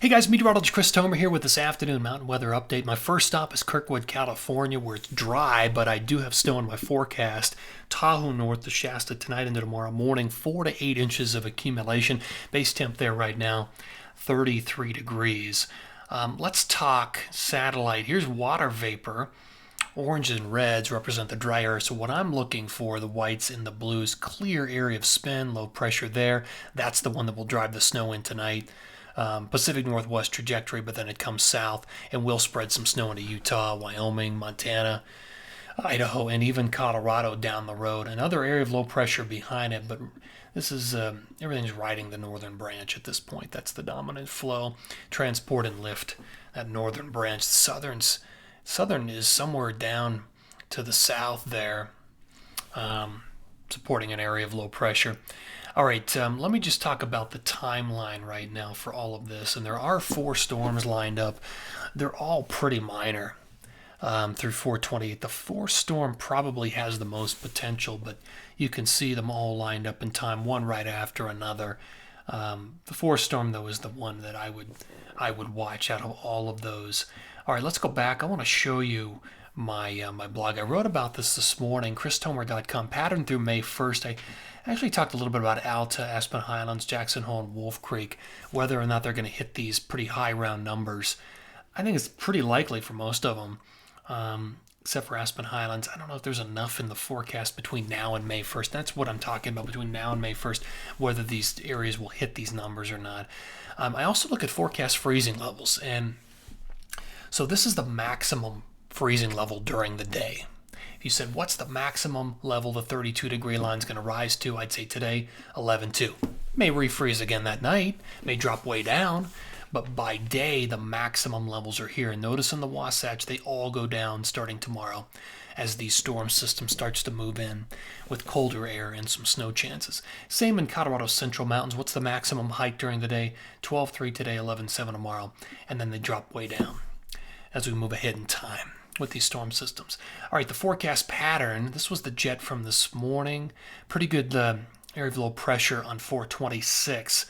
Hey guys, Meteorologist Chris Tomer here with this afternoon mountain weather update. My first stop is Kirkwood, California, where it's dry, but I do have snow in my forecast. Tahoe north to Shasta tonight into tomorrow morning, 4 to 8 inches of accumulation. Base temp there right now, 33 degrees. Let's talk satellite. Here's water vapor. Oranges and reds represent the dry area, so what I'm looking for, the whites and the blues, clear area of spin, low pressure there. That's the one that will drive the snow in tonight. Pacific Northwest trajectory, but then it comes south and will spread some snow into Utah, Wyoming, Montana, Idaho, and even Colorado down the road. Another area of low pressure behind it, but this is everything's riding the northern branch at this point. That's the dominant flow. Transport and lift that northern branch. Southern is somewhere down to the south there, supporting an area of low pressure. All right, let me just talk about the timeline right now for all of this. And there are 4 storms lined up. They're all pretty minor through 428. The 4th storm probably has the most potential, but you can see them all lined up in time, one right after another. The 4th storm, though, is the one that I would watch out of all of those. All right, let's go back. I want to show you my blog. I wrote about this morning, christomer.com, pattern through May 1st. I actually talked a little bit about Alta, Aspen Highlands, Jackson Hole, and Wolf Creek, whether or not they're going to hit these pretty high round numbers. I think it's pretty likely for most of them, except for Aspen Highlands. I don't know if there's enough in the forecast between now and May 1st. That's what I'm talking about, between now and May 1st, whether these areas will hit these numbers or not. I also look at forecast freezing levels, and so this is the maximum freezing level during the day. If you said, what's the maximum level the 32 degree line is going to rise to, I'd say today, 11.2. May refreeze again that night, may drop way down, but by day, the maximum levels are here. And notice in the Wasatch, they all go down starting tomorrow as the storm system starts to move in with colder air and some snow chances. Same in Colorado's Central Mountains. What's the maximum height during the day? 12.3 today, 11.7 tomorrow, and then they drop way down as we move ahead in time with these storm systems. All right, the forecast pattern. This was the jet from this morning. Pretty good area of low pressure on 426.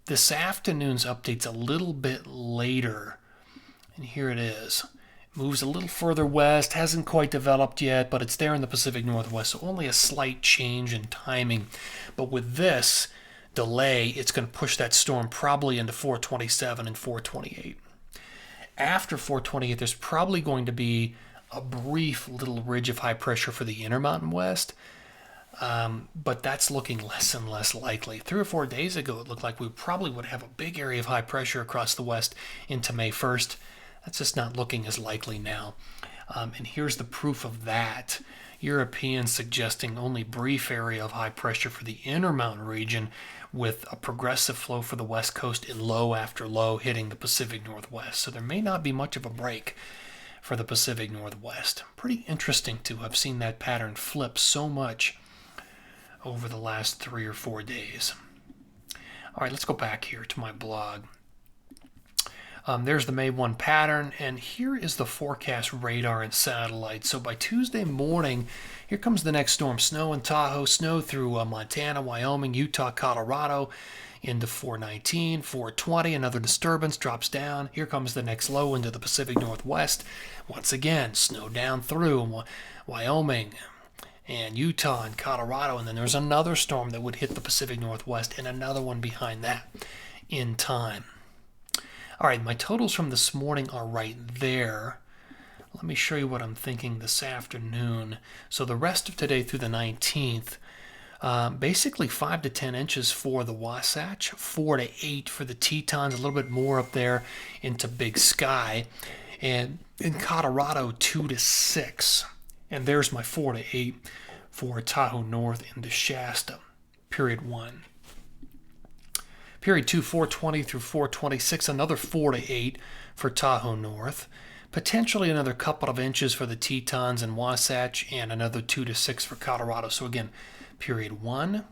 This afternoon's update's a little bit later, and here it is. Moves a little further west, hasn't quite developed yet, but it's there in the Pacific Northwest, so only a slight change in timing. But with this delay, it's going to push that storm probably into 427 and 428. After 428, there's probably going to be a brief little ridge of high pressure for the Intermountain West, but that's looking less and less likely. 3 or 4 days ago, it looked like we probably would have a big area of high pressure across the west into May 1st. That's just not looking as likely now. And here's the proof of that. Europeans suggesting only brief area of high pressure for the Intermountain region, with a progressive flow for the west coast in low after low hitting the Pacific Northwest. So there may not be much of a break for the Pacific Northwest. Pretty interesting to have seen that pattern flip so much over the last 3 or 4 days. All right, let's go back here to my blog. There's the May 1 pattern, and here is the forecast radar and satellite. So by Tuesday morning, here comes the next storm. Snow in Tahoe, snow through Montana, Wyoming, Utah, Colorado, into 419, 420. Another disturbance drops down. Here comes the next low into the Pacific Northwest. Once again, snow down through Wyoming and Utah and Colorado. And then there's another storm that would hit the Pacific Northwest and another one behind that in time. All right, my totals from this morning are right there. Let me show you what I'm thinking this afternoon. So the rest of today through the 19th, basically 5 to 10 inches for the Wasatch, 4 to 8 for the Tetons, a little bit more up there into Big Sky. And in Colorado, 2 to 6. And there's my 4 to 8 for Tahoe North into Shasta, period 1. Period 2, 420 through 426, another 4 to 8 for Tahoe North. Potentially another couple of inches for the Tetons and Wasatch, and another 2 to 6 for Colorado. So again, period 1,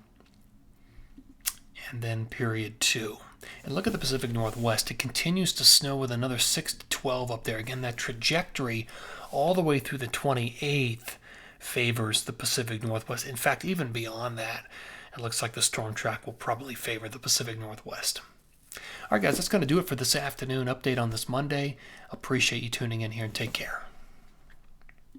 and then period 2. And look at the Pacific Northwest. It continues to snow with another 6 to 12 up there. Again, that trajectory all the way through the 28th favors the Pacific Northwest. In fact, even beyond that, it looks like the storm track will probably favor the Pacific Northwest. All right, guys, that's going to do it for this afternoon update on this Monday. Appreciate you tuning in here, and take care.